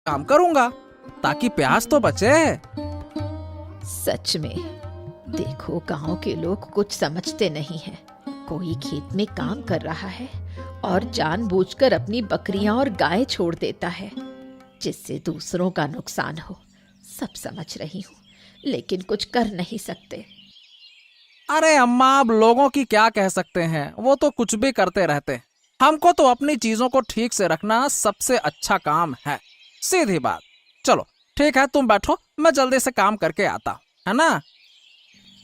काम करूंगा ताकि प्यास तो बचे। सच में देखो, गांव के लोग कुछ समझते नहीं हैं। कोई खेत में काम कर रहा है और जानबूझकर अपनी बकरियां और गाय छोड़ देता है, जिससे दूसरों का नुकसान हो। सब समझ रही हूँ, लेकिन कुछ कर नहीं सकते। अरे अम्मा, अब लोगों की क्या कह सकते हैं, वो तो कुछ भी करते रहते। हमको तो अपनी चीजों को ठीक से रखना सबसे अच्छा काम है, सीधी बात। चलो ठीक है, तुम बैठो, मैं जल्दी से काम करके आता हूं, है ना।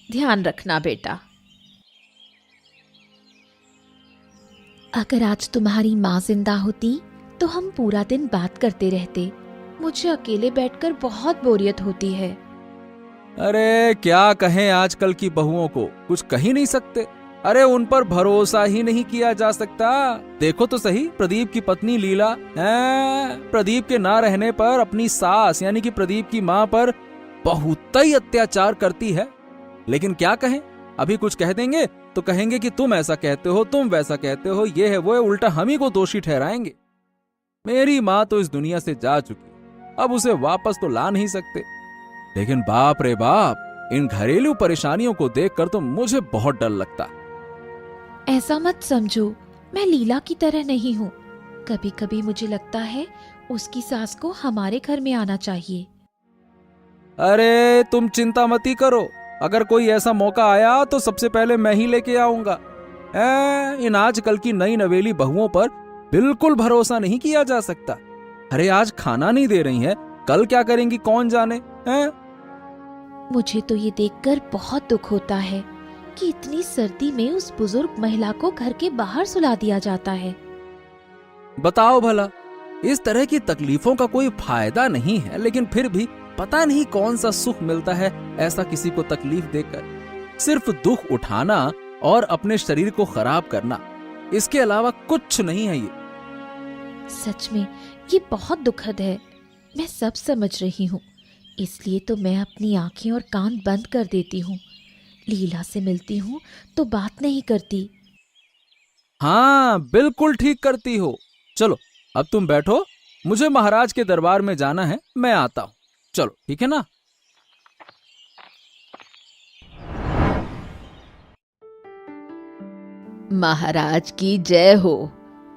ध्यान रखना बेटा। अगर आज तुम्हारी माँ जिंदा होती तो हम पूरा दिन बात करते रहते। मुझे अकेले बैठकर बहुत बोरियत होती है। अरे क्या कहें, आजकल की बहुओं को कुछ कह ही नहीं सकते। अरे उन पर भरोसा ही नहीं किया जा सकता। देखो तो सही, प्रदीप की पत्नी लीला है, प्रदीप के ना रहने पर अपनी सास यानी कि प्रदीप की माँ पर बहुत ही अत्याचार करती है। लेकिन क्या कहें, अभी कुछ कह देंगे तो कहेंगे कि तुम ऐसा कहते हो, तुम वैसा कहते हो, ये है वो है, उल्टा हम ही को दोषी ठहराएंगे। मेरी माँ तो इस दुनिया से जा चुकी, अब उसे वापस तो ला नहीं सकते। लेकिन बाप रे बाप, इन घरेलू परेशानियों को देखकर तो मुझे बहुत डर लगता। ऐसा मत समझो, मैं लीला की तरह नहीं हूँ। कभी कभी मुझे लगता है उसकी सास को हमारे घर में आना चाहिए। अरे तुम चिंता मती करो, अगर कोई ऐसा मौका आया तो सबसे पहले मैं ही लेके आऊंगा। इन आजकल की नई नवेली बहुओं पर बिल्कुल भरोसा नहीं किया जा सकता। अरे आज खाना नहीं दे रही हैं, कल क्या करेंगी कौन जाने। मुझे तो ये देखकर बहुत दुख होता है कि इतनी सर्दी में उस बुजुर्ग महिला को घर के बाहर सुला दिया जाता है। बताओ भला, इस तरह की तकलीफों का कोई फायदा नहीं है, लेकिन फिर भी पता नहीं कौन सा सुख मिलता है ऐसा किसी को तकलीफ देकर। सिर्फ दुख उठाना और अपने शरीर को खराब करना, इसके अलावा कुछ नहीं है ये। सच में ये बहुत दुखद है। मैं सब समझ रही हूँ, इसलिए तो मैं अपनी आंखें और कान बंद कर देती हूँ। लीला से मिलती हूँ तो बात नहीं करती। हाँ बिल्कुल ठीक करती हो। चलो अब तुम बैठो, मुझे महाराज के दरबार में जाना है, मैं आता हूं। चलो ठीक है ना। महाराज की जय हो।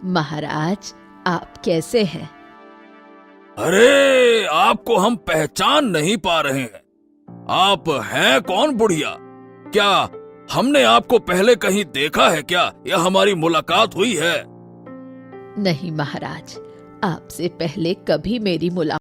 महाराज, आप कैसे हैं? अरे आपको हम पहचान नहीं पा रहे हैं। आप हैं कौन बुढ़िया? क्या हमने आपको पहले कहीं देखा है क्या, या हमारी मुलाकात हुई है? नहीं महाराज, आपसे पहले कभी मेरी मुलाकात